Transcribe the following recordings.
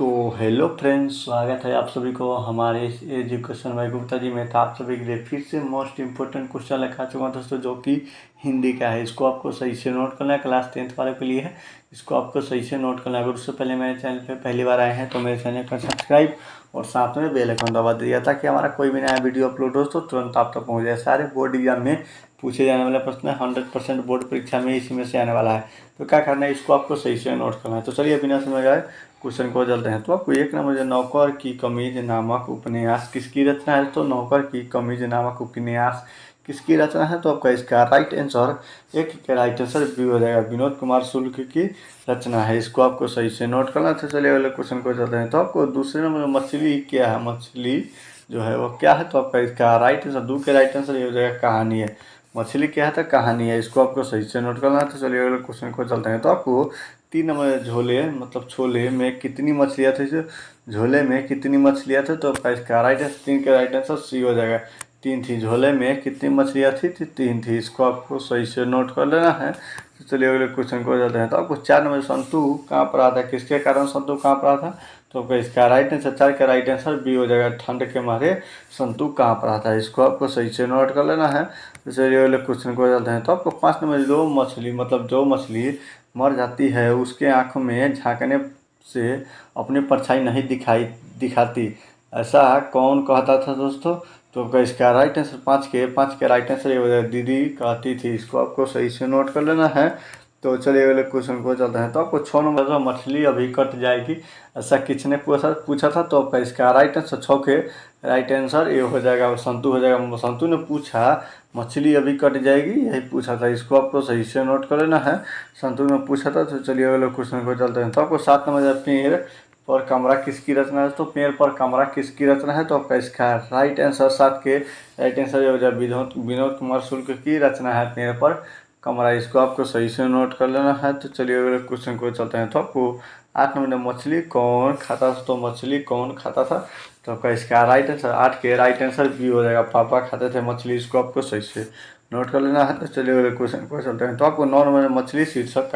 तो hello friends, स्वागत है आप सभी को हमारे इस एजुकेशन भाई गुप्ता जी में। तो आप सभी के लिए फिर से मोस्ट इंपॉर्टेंट क्वेश्चन लिखा चुका हूँ दोस्तों, जो कि हिंदी का है। इसको आपको सही से नोट करना है, क्लास 10th वाले के लिए है। इसको आपको सही से नोट करना है। अगर उससे पहले मेरे चैनल पे पहली बार आए हैं तो मेरे चैनल को सब्सक्राइब और साथ में बेल आइकन दबा दीजिए, ताकि हमारा कोई भी नया वीडियो अपलोड हो तो तुरंत आप तक पहुँच जाए। सारे बोर्ड एग्जाम में पूछे जाने वाले प्रश्न 100% बोर्ड परीक्षा में इसी में से आने वाला है। तो क्या करना है, इसको आपको सही से नोट करना है। तो चलिए बिना समय गए क्वेश्चन को चलते हैं। तो आपको एक नंबर जो नौकर की कमीज नामक उपन्यास किसकी रचना है। तो नौकर की कमीज नामक उपन्यास किसकी रचना है। तो आपका इसका राइट आंसर एक के राइट आंसर बी हो जाएगा, विनोद कुमार शुक्ल की रचना है। इसको आपको सही से नोट करना। तो चलिए अगले क्वेश्चन को चलते हैं। तो आपको दूसरे नंबर में मछली क्या है, मछली जो है वो क्या है। तो आपका इसका राइट आंसर दो के राइट आंसर ये हो जाएगा कहानी है। मछली क्या है तो कहानी है। इसको आपको सही से नोट करना है। तो चलिए अगले क्वेश्चन को चलते हैं। तो आपको 3 नंबर झोले मतलब छोले में कितनी मछलियाँ थी। झोले में कितनी मछलियाँ थी। तो आपका इसका राइट आंसर 3 का राइट आंसर सी हो जाएगा, 3 थी। झोले में कितनी मछलियाँ थी, 3 थी। इसको आपको सही से नोट कर लेना है। तो चलिए अगले क्वेश्चन को जाते हैं। तो आपको 4 नंबर संतु काँप रहा था, किसके कारण संतु काँप रहा था। तो आपका इसका राइट आंसर 4 का राइट आंसर बी हो जाएगा, ठंड के मारे संतु काँप रहा था। इसको आपको सही से नोट कर लेना है। तो चलिए अगले क्वेश्चन को जाते हैं। तो आपको 5 नंबर जो मछली मतलब जो मछली मर जाती है उसके आँखों में झाँकने से अपनी परछाई नहीं दिखाती, ऐसा कौन कहता था दोस्तों। तो आपका इसका राइट आंसर 5 के राइट आंसर ये हो जाएगा, दीदी कहती थी। इसको आपको सही से नोट कर लेना है। तो चलिए अगले क्वेश्चन को चलते हैं। तो आपको 6 नंबर जो मछली अभी कट जाएगी, ऐसा किसने पूछा था। तो आपका इसका राइट आंसर 6 के राइट आंसर ये हो जाएगा, संतु हो जाएगा। संतु ने पूछा मछली अभी कट जाएगी, यही पूछा था। इसको आपको सही से नोट कर लेना है, संतु ने पूछा था। तो चलिए अगले क्वेश्चन को चलते हैं। तो आपको 7 नंबर पेड़ पर कमरा किसकी रचना है। तो पेड़ पर कमरा किसकी रचना है। तो आपका इसका राइट आंसर 7 के राइट आंसर ये हो जाए, विनोद कुमार शुक्ल की रचना है पेड़ पर कमरा। इसको आपको सही से नोट कर लेना है। तो चलिए अगले क्वेश्चन को चलते हैं। तो आपको 8 नंबर मछली कौन खाता था। तो मछली कौन खाता था। तो आपका इसका राइट आंसर 8 के राइट आंसर बी हो जाएगा, पापा खाते थे मछली। इसको आपको सही से नोट कर लेना है। तो चलिए अगले क्वेश्चन को चलते हैं। तो आपको 9 नंबर मछली शीर्षक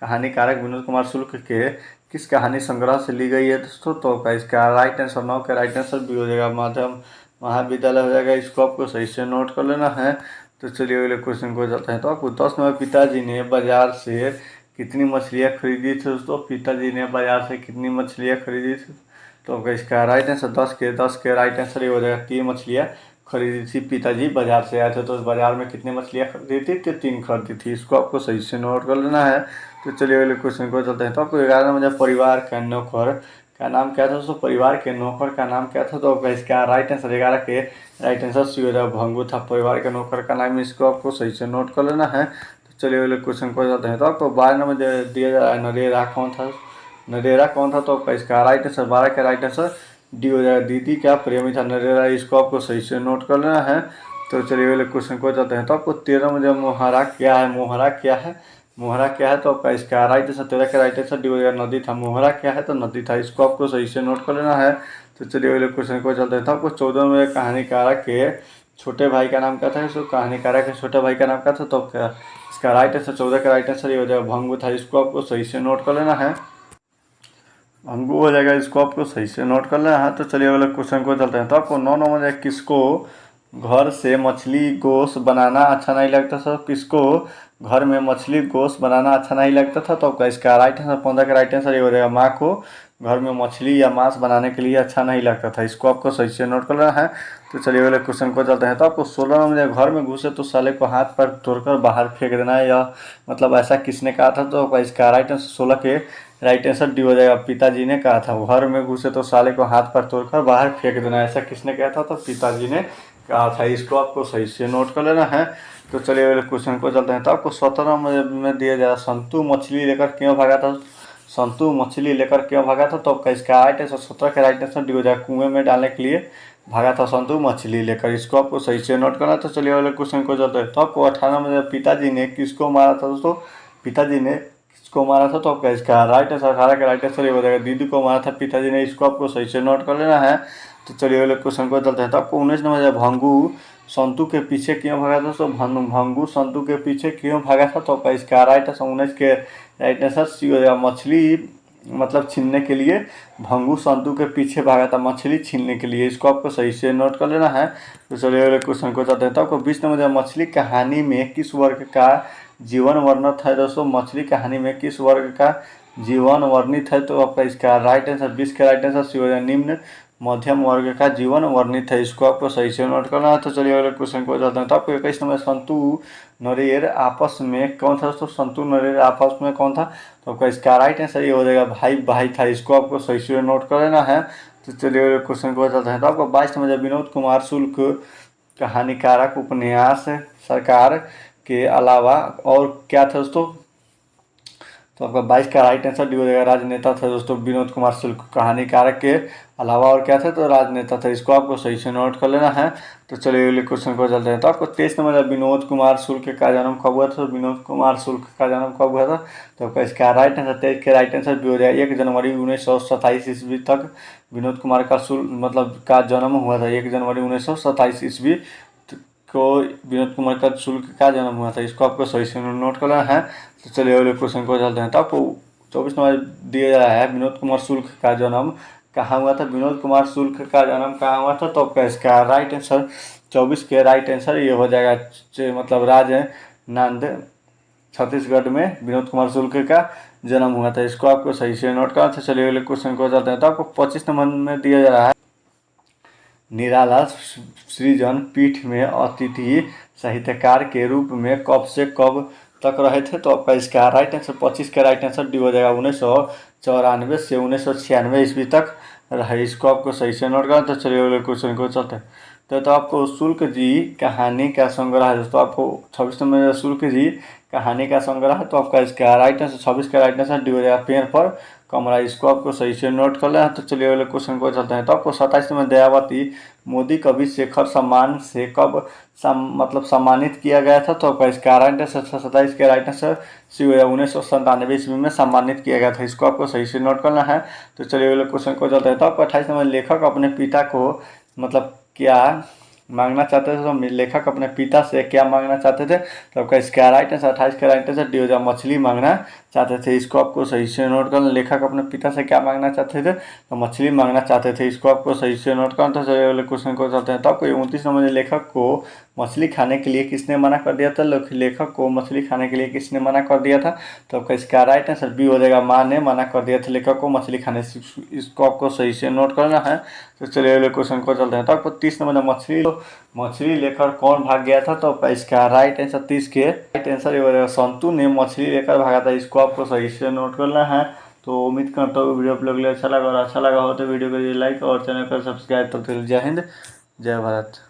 कहानीकारक विनोद कुमार शुक्ल के किस कहानी संग्रह से ली गई है दोस्तों। तो आपका इसका राइट आंसर 9 के राइट आंसर बी हो जाएगा, माध्यम महाविद्यालय हो जाएगा। इसको आपको सही से नोट कर लेना है। तो चलिए अगले क्वेश्चन को जाते हैं। तो आपको 10 नंबर पिताजी ने बाजार से कितनी मछलियाँ खरीदी थी दोस्तों। पिताजी ने बाजार से कितनी मछलियाँ खरीदी थी। तो आपका इसका राइट आंसर 10 के राइट आंसर ये हो जाएगा, 3 मछलियाँ खरीदी थी। पिताजी बाजार से आए थे तो बाजार में कितनी मछलियाँ खरीदी थी, तो 3 खरीदी थी। इसको आपको सही से नोट कर लेना है। तो चलिए अगले क्वेश्चन को चलते हैं। तो आपको 11 नंबर परिवार का नौकर का नाम क्या था दोस्तों। परिवार के नौकर का नाम क्या था। तो आपका इसका राइट आंसर 11 के राइट आंसर सी हो जाएगा, भंगू था परिवार के नौकर का नाम। इसको आपको सही से नोट कर लेना है। तो चलिए अगले क्वेश्चन को जाते हैं। तो आपको 12 नंबर दिया जा रहा है, नरेगा कौन था। नरेगा कौन था। तो आपका इसका राइट आंसर 12 का राइट आंसर डी हो जाएगा, दीदी क्या प्रेमी था नरेगा। इसको आपको सही से नोट कर लेना है। तो चलिए अगले क्वेश्चन को जाते हैं। तो आपको 13 में मोहरा क्या है। मोहरा क्या है, मोहरा क्या है। तो आपका इसका राइट आंसर 13 का राइट आंसर डी हो जाएगा, नदी था। मोहरा क्या है तो नदी था। इसको आपको सही से नोट कर लेना है। तो चलिए अगले क्वेश्चन को चलते हैं। तो आपको 14 में कहानीकारक के छोटे भाई का नाम क्या था। इसको कहानीकारक के छोटे भाई का नाम क्या था। तो इसका राइट आंसर 14 का राइट आंसर ये हो जाएगा, भंगू था। इसको आपको सही से नोट कर लेना है, भंगू हो जाएगा। इसको आपको सही से नोट कर लेना है। तो चलिए अगले क्वेश्चन को चलते हैं। तो आपको 9 नंबर किसको घर से मछली गोश्त बनाना अच्छा नहीं लगता था। किसको घर में मछली गोश्त बनाना अच्छा नहीं लगता था। तो आपका इसका राइट आंसर 15 का राइट आंसर ये हो जाएगा, माँ को घर में मछली या मांस बनाने के लिए अच्छा नहीं लगता था। इसको आपको सही से नोट कर लेना है। तो चलिए अगले क्वेश्चन को चलते हैं। तो आपको 16 नंबर जब घर में घुसे तो साले को हाथ पर तोड़कर बाहर फेंक देना है, या मतलब ऐसा किसने कहा था। तो आपका इसका राइट आंसर 16 के राइट आंसर डी हो जाएगा, पिताजी ने कहा था। घर में घुसे तो साले को हाथ पर तोड़कर बाहर फेंक देना, ऐसा किसने कहा था। तो पिताजी ने कहा था। इसको आपको सही से नोट कर लेना है। तो चलिए अगले क्वेश्चन को चलते हैं। तो आपको 17 में दिया जा रहा, संतु मछली लेकर क्यों भागा था। संतु मछली लेकर क्यों भागा था। तो आपका इसका राइट आंसर 17 का राइट आंसर डी हो जाएगा, कुएं में डालने के लिए भागा था संतु मछली लेकर। इसको आपको सही से नोट करना। तो चलिए अगले क्वेश्चन को चलते हैं। तो आपको 18 में पिताजी ने किसको मारा था दोस्तों। पिताजी ने किसको मारा था। तो आपका इसका राइट आंसर 18 का राइट आंसर ये हो जाएगा, दीदी को मारा था पिताजी ने। इसको आपको सही से नोट कर लेना है। तो चलिए अगले क्वेश्चन को चलते हैं। तो आपको 19 नंबर भंगू संतु के पीछे क्यों भागा था। तो भंगू संतु के पीछे क्यों भागा था। तो आपका इसका राइट आंसर 19 के राइट आंसर सी हो जाएगा, मछली मतलब छीनने के लिए भंगू संतू के पीछे भागा था मछली छीनने के लिए। इसको आपको सही से नोट कर लेना है। तो चलिए अगले क्वेश्चन को जाते हैं। तो आपको 20 नंबर मछली कहानी में किस वर्ग का जीवन वर्णित है दोस्तों? मछली कहानी में किस वर्ग का जीवन वर्णित है? तो आपका इसका राइट आंसर 20 का राइट आंसर निम्न मध्यम वर्ग का जीवन वर्णित है। इसको आपको सही से नोट करना है। तो चलिए अगले क्वेश्चन को जाते हैं। तो आपको 21 नंबर संतु नरेर आपस में कौन था दोस्तों? संतु नरेर आपस में कौन था? तो आपका इसका राइट आंसर ये हो जाएगा भाई भाई था। इसको आपको सही से नोट कर लेना है। तो चलिए क्वेश्चन को जाते हैं। तो आपको 22 नंबर विनोद कुमार शुक्ल कहानीकारक उपन्यास सरकार के अलावा और क्या था दोस्तों? तो आपका 22 का राइट आंसर डी हो जाएगा राजनेता था दोस्तों विनोद कुमार शुक्ल कहानीकारक के अलावा और क्या था? तो राजनेता था। इसको आपको सही से नोट कर लेना है। तो चलिए अगले क्वेश्चन को चलते हैं। तो आपको 23 नंबर विनोद कुमार शुक्ल का जन्म कब हुआ था? विनोद कुमार शुक्ल का जन्म कब हुआ था? तो आपका इसका राइट आंसर 23 के राइट आंसर भी हो जाएगा 1 जनवरी 1927 ईस्वी तक विनोद कुमार का मतलब का जन्म हुआ था। 1 जनवरी 1927 ईस्वी को विनोद कुमार का शुक्ल का जन्म हुआ था। इसको आपको सही से नोट करना है। तो चलिए अगले क्वेश्चन को चलते हैं। तो आपको 24 नंबर दिया जा रहा है विनोद कुमार शुक्ल का जन्म कहाँ हुआ था? विनोद कुमार शुक्ल का जन्म कहाँ हुआ था? तो आपका इसका राइट आंसर 24 के राइट आंसर ये हो जाएगा मतलब राजनांद छत्तीसगढ़ में विनोद कुमार शुक्ल का जन्म हुआ था। इसको आपको सही से नोट करना था। चलिए अगले क्वेश्चन को चलते हैं। तो आपको 25 नंबर में दिया जा रहा है निराला सृजन पीठ में अतिथि साहित्यकार के रूप में कब से कब तक रहे थे? तो आपका इसका राइट आंसर 25 का राइट आंसर डी हो जाएगा 1994 से 1996 ईस्वी तक रहे। इसको आपको सही से नोट करना। तो चलिए अगले क्वेश्चन को चलते हैं। तो आपको शुक्ल जी कहानी का संग्रह है दोस्तों। आपको 26 नंबर शुक्ल जी कहानी का संग्रह है। तो आपका इसका राइट आंसर 26 का राइट आंसर डी हो जाएगा पेड़ पर कमरा। इसको आपको सही से नोट कर लेना है। तो चलिए अगले क्वेश्चन को चलते हैं। तो आपको 27 में दयावती मोदी कवि शेखर सम्मान से कब मतलब सम्मानित किया गया था? तो आपका इसका राइट आंसर 27 के राइट आंसर 1997 ईस्वी में सम्मानित किया गया था। इसको आपको सही से नोट करना है। तो चलिए अगले क्वेश्चन को चलते हैं। तो आपको 28 नंबर लेखक अपने पिता को मतलब क्या मांगना चाहते थे? तो लेखक अपने पिता से क्या मांगना चाहते थे? तो आपका इसका राइट आंसर 28 का राइट आंसर डी हो जाएगा मछली मांगना चाहते थे। इसको आपको सही से नोट करना। लेखक अपने पिता से क्या मांगना चाहते थे? तो मछली मांगना चाहते थे। इसको आपको सही से नोट करना। तो चलिए अगले क्वेश्चन को चलते हैं। तो आपको 29 नंबर लेखक को मछली खाने के लिए किसने मना कर दिया था? लेखक को मछली खाने के लिए किसने मना कर दिया था? तो आपका इसका राइट आंसर बी हो जाएगा माँ ने मना कर दिया था लेखक को मछली खाने से। इसको आपको सही से नोट करना है। तो चलिए अगले क्वेश्चन को चलते हैं। तो आपको 30 नंबर मछली लेकर कौन भाग गया था? तो इसका राइट आंसर 30 के राइट आंसर ये हो जाएगा संतु ने मछली लेकर भागा था। इसको आपको सही से नोट करना है। तो उम्मीद करता हूँ वीडियो आप लोग के लिए अच्छा लगा, और अच्छा लगा हो तो वीडियो को लाइक और चैनल को सब्सक्राइब। तब तक जय हिंद जय भारत।